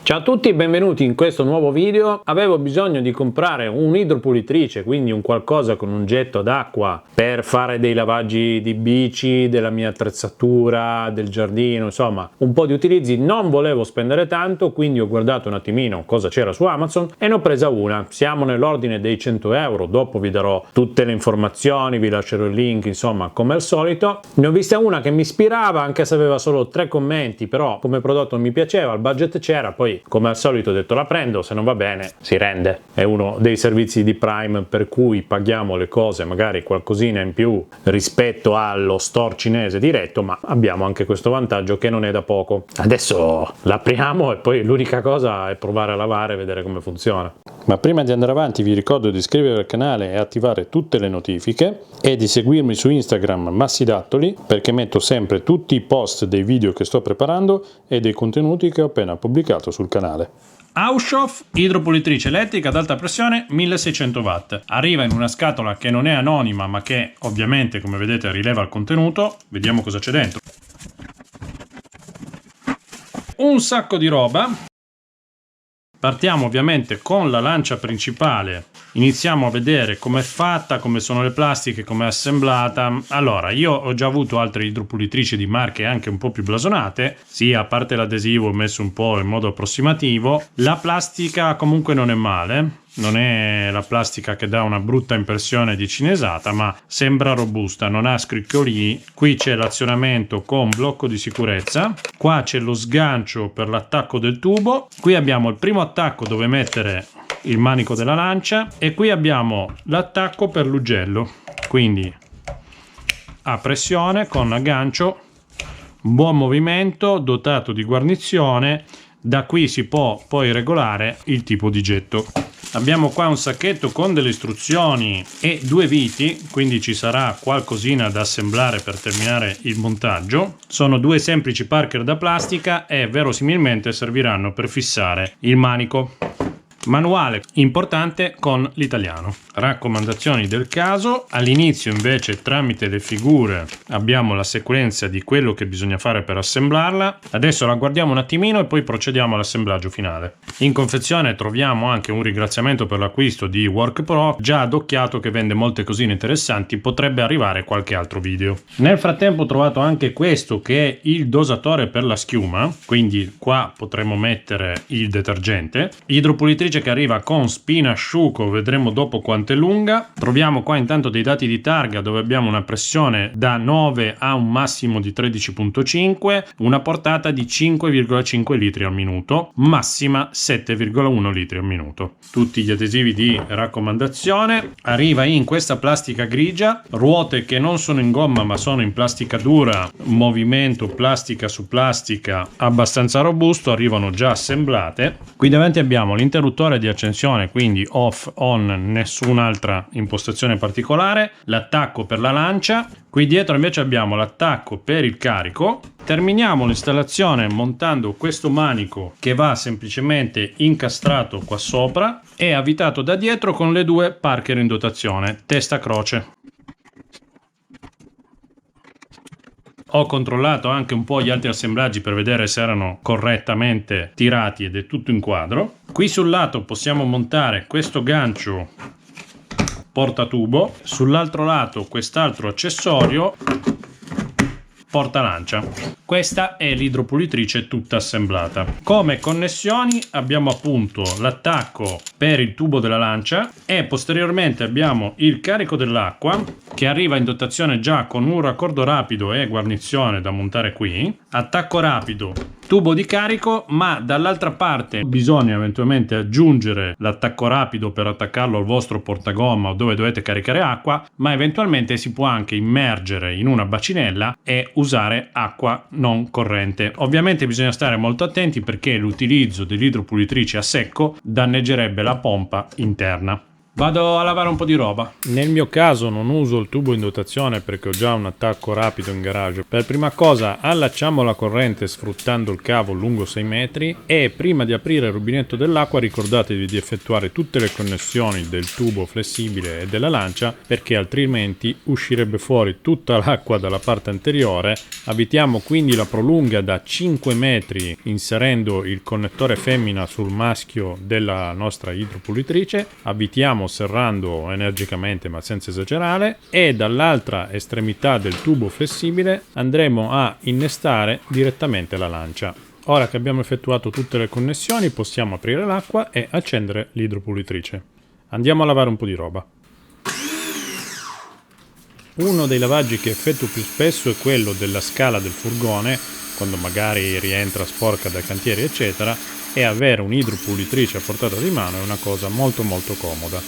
Ciao a tutti e benvenuti in questo nuovo video. Avevo bisogno di comprare un'idropulitrice, quindi un qualcosa con un getto d'acqua per fare dei lavaggi di bici, della mia attrezzatura, del giardino, insomma un po' di utilizzi. Non volevo spendere tanto, quindi ho guardato un attimino cosa c'era su Amazon e ne ho presa una. Siamo nell'ordine dei 100 euro, dopo vi darò tutte le informazioni, vi lascerò il link, insomma come al solito. Ne ho vista una che mi ispirava, anche se aveva solo 3 commenti, però come prodotto mi piaceva, il budget c'era, poi come al solito ho detto la prendo, se non va bene si rende. È uno dei servizi di Prime per cui paghiamo le cose magari qualcosina in più rispetto allo store cinese diretto, ma abbiamo anche questo vantaggio che non è da poco. Adesso l'apriamo e poi l'unica cosa è provare a lavare e vedere come funziona. Ma prima di andare avanti vi ricordo di iscrivervi al canale e attivare tutte le notifiche e di seguirmi su Instagram Massidattoli, perché metto sempre tutti i post dei video che sto preparando e dei contenuti che ho appena pubblicato sul canale. Aushoff idropulitrice elettrica ad alta pressione 1600 watt. Arriva in una scatola che non è anonima ma che ovviamente, come vedete, rileva il contenuto. Vediamo cosa c'è dentro. Un sacco di roba. Partiamo ovviamente con la lancia principale, iniziamo a vedere com'è fatta, come sono le plastiche, com'è assemblata. Allora, io ho già avuto altre idropulitrici di marche anche un po' più blasonate, sì, a parte l'adesivo ho messo un po' in modo approssimativo. La plastica comunque non è male, non è la plastica che dà una brutta impressione di cinesata, ma sembra robusta, non ha scricchiolii. Qui c'è l'azionamento con blocco di sicurezza, qua c'è lo sgancio per l'attacco del tubo, qui abbiamo il primo attacco dove mettere il manico della lancia e qui abbiamo l'attacco per l'ugello, quindi a pressione con aggancio, buon movimento, dotato di guarnizione. Da qui si può poi regolare il tipo di getto. Abbiamo qua un sacchetto con delle istruzioni e 2 viti, quindi ci sarà qualcosina da assemblare per terminare il montaggio. Sono 2 semplici Parker da plastica e verosimilmente serviranno per fissare il manico. Manuale importante con l'italiano. Raccomandazioni del caso. All'inizio invece tramite le figure abbiamo la sequenza di quello che bisogna fare per assemblarla. Adesso la guardiamo un attimino e poi procediamo all'assemblaggio finale. In confezione troviamo anche un ringraziamento per l'acquisto di WorkPro, già adocchiato che vende molte cosine interessanti, potrebbe arrivare qualche altro video. Nel frattempo ho trovato anche questo che è il dosatore per la schiuma, quindi qua potremo mettere il detergente. Idropulitrice che arriva con spina asciugo, vedremo dopo quanto è lunga. Troviamo qua intanto dei dati di targa dove abbiamo una pressione da 9 a un massimo di 13,5, una portata di 5,5 litri al minuto, massima 7,1 litri al minuto. Tutti gli adesivi di raccomandazione. Arriva in questa plastica grigia, ruote che non sono in gomma ma sono in plastica dura, movimento plastica su plastica abbastanza robusto, arrivano già assemblate. Qui davanti abbiamo l'interruttore di accensione, quindi off, on, nessun'altra impostazione particolare, l'attacco per la lancia. Qui dietro invece abbiamo l'attacco per il carico. Terminiamo l'installazione montando questo manico che va semplicemente incastrato qua sopra e avvitato da dietro con le 2 Parker in dotazione, testa croce. Ho controllato anche un po' gli altri assemblaggi per vedere se erano correttamente tirati ed è tutto in quadro. Qui sul lato possiamo montare questo gancio portatubo, sull'altro lato quest'altro accessorio portalancia. Questa è l'idropulitrice tutta assemblata. Come connessioni abbiamo appunto l'attacco per il tubo della lancia e posteriormente abbiamo il carico dell'acqua che arriva in dotazione già con un raccordo rapido e guarnizione da montare qui. Attacco rapido, tubo di carico, ma dall'altra parte bisogna eventualmente aggiungere l'attacco rapido per attaccarlo al vostro portagomma o dove dovete caricare acqua, ma eventualmente si può anche immergere in una bacinella e usare acqua non corrente. Ovviamente bisogna stare molto attenti perché l'utilizzo dell'idropulitrice a secco danneggerebbe la pompa interna. Vado a lavare un po' di roba. Nel mio caso non uso il tubo in dotazione perché ho già un attacco rapido in garage. Per prima cosa allacciamo la corrente sfruttando il cavo lungo 6 metri e prima di aprire il rubinetto dell'acqua ricordatevi di effettuare tutte le connessioni del tubo flessibile e della lancia perché altrimenti uscirebbe fuori tutta l'acqua dalla parte anteriore. Avvitiamo quindi la prolunga da 5 metri inserendo il connettore femmina sul maschio della nostra idropulitrice. Avvitiamo serrando energicamente ma senza esagerare e dall'altra estremità del tubo flessibile andremo a innestare direttamente la lancia. Ora che abbiamo effettuato tutte le connessioni possiamo aprire l'acqua e accendere l'idropulitrice. Andiamo a lavare un po' di roba. Uno dei lavaggi che effettuo più spesso è quello della scala del furgone quando magari rientra sporca dai cantieri eccetera, e avere un'idropulitrice a portata di mano è una cosa molto comoda.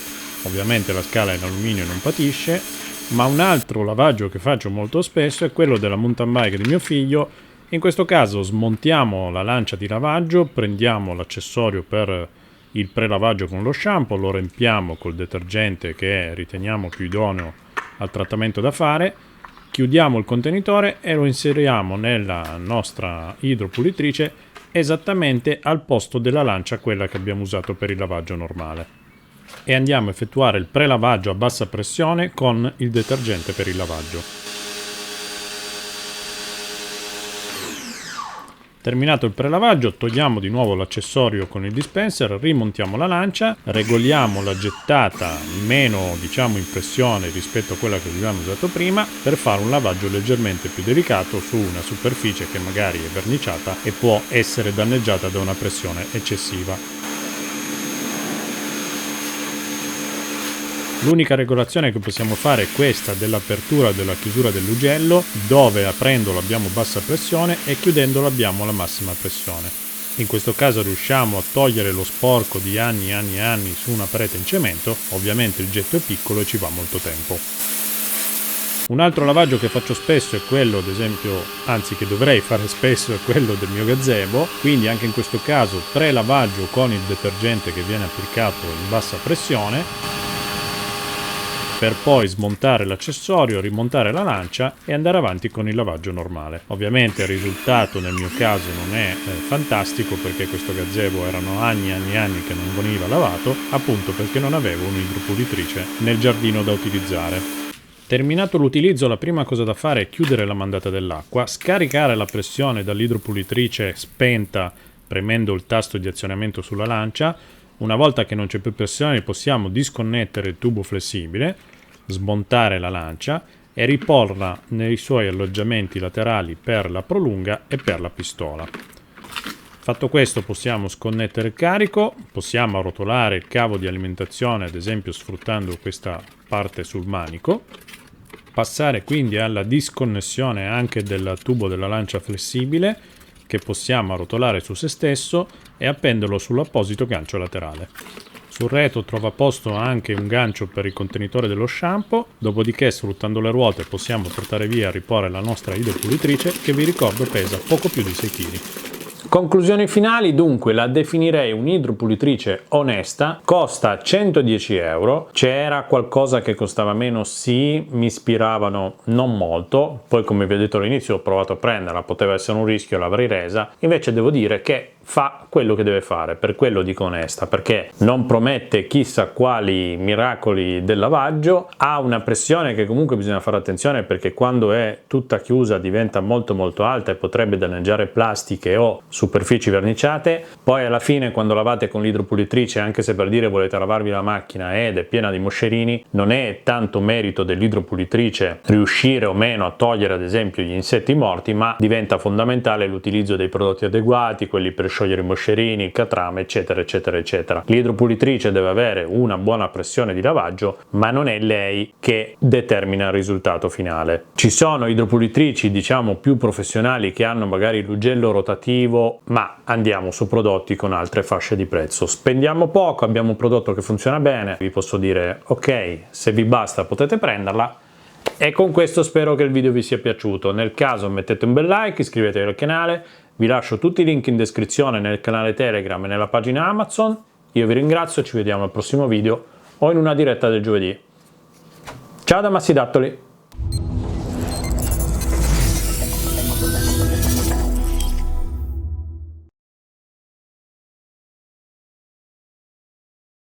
Ovviamente la scala in alluminio non patisce, ma un altro lavaggio che faccio molto spesso è quello della mountain bike di mio figlio. In questo caso smontiamo la lancia di lavaggio, prendiamo l'accessorio per il prelavaggio con lo shampoo, lo riempiamo col detergente che riteniamo più idoneo al trattamento da fare, chiudiamo il contenitore e lo inseriamo nella nostra idropulitrice esattamente al posto della lancia, quella che abbiamo usato per il lavaggio normale, e andiamo a effettuare il prelavaggio a bassa pressione con il detergente per il lavaggio. Terminato il prelavaggio togliamo di nuovo l'accessorio con il dispenser, rimontiamo la lancia, regoliamo la gettata meno in pressione rispetto a quella che abbiamo usato prima per fare un lavaggio leggermente più delicato su una superficie che magari è verniciata e può essere danneggiata da una pressione eccessiva. L'unica regolazione che possiamo fare è questa dell'apertura e della chiusura dell'ugello, dove aprendolo abbiamo bassa pressione e chiudendolo abbiamo la massima pressione. In questo caso riusciamo a togliere lo sporco di anni su una parete in cemento, ovviamente il getto è piccolo e ci va molto tempo. Un altro lavaggio che faccio spesso è quello, ad esempio, anzi che dovrei fare spesso, è quello del mio gazebo, quindi anche in questo caso pre-lavaggio con il detergente che viene applicato in bassa pressione, per poi smontare l'accessorio, rimontare la lancia e andare avanti con il lavaggio normale. Ovviamente il risultato nel mio caso non è fantastico perché questo gazebo erano anni che non veniva lavato, appunto perché non avevo un'idropulitrice nel giardino da utilizzare. Terminato l'utilizzo, la prima cosa da fare è chiudere la mandata dell'acqua, scaricare la pressione dall'idropulitrice spenta premendo il tasto di azionamento sulla lancia. Una volta che non c'è più pressione possiamo disconnettere il tubo flessibile, smontare la lancia e riporla nei suoi alloggiamenti laterali per la prolunga e per la pistola. Fatto questo possiamo sconnettere il carico, possiamo arrotolare il cavo di alimentazione ad esempio sfruttando questa parte sul manico, passare quindi alla disconnessione anche del tubo della lancia flessibile che possiamo arrotolare su se stesso e appenderlo sull'apposito gancio laterale. Sul retro trova posto anche un gancio per il contenitore dello shampoo, dopodiché sfruttando le ruote possiamo portare via e riporre la nostra idropulitrice che vi ricordo pesa poco più di 6 kg. Conclusioni finali, dunque la definirei un'idropulitrice onesta, costa 110 euro, c'era qualcosa che costava meno, sì, mi ispiravano non molto, poi come vi ho detto all'inizio ho provato a prenderla, poteva essere un rischio, l'avrei resa, invece devo dire che fa quello che deve fare, per quello dico onesta, perché non promette chissà quali miracoli del lavaggio, ha una pressione che comunque bisogna fare attenzione perché quando è tutta chiusa diventa molto alta e potrebbe danneggiare plastiche o superfici verniciate. Poi alla fine quando lavate con l'idropulitrice, anche se per dire volete lavarvi la macchina ed è piena di moscerini, non è tanto merito dell'idropulitrice riuscire o meno a togliere ad esempio gli insetti morti, ma diventa fondamentale l'utilizzo dei prodotti adeguati, quelli per sciogliere i moscerini, il catrame, eccetera. L'idropulitrice deve avere una buona pressione di lavaggio, ma non è lei che determina il risultato finale. Ci sono idropulitrici più professionali che hanno magari l'ugello rotativo, ma andiamo su prodotti con altre fasce di prezzo. Spendiamo poco, abbiamo un prodotto che funziona bene, vi posso dire ok, se vi basta potete prenderla. E con questo spero che il video vi sia piaciuto. Nel caso mettete un bel like, iscrivetevi al canale, vi lascio tutti i link in descrizione nel canale Telegram e nella pagina Amazon. Io vi ringrazio, ci vediamo al prossimo video. o in una diretta del giovedì. Ciao da Massi Dattoli!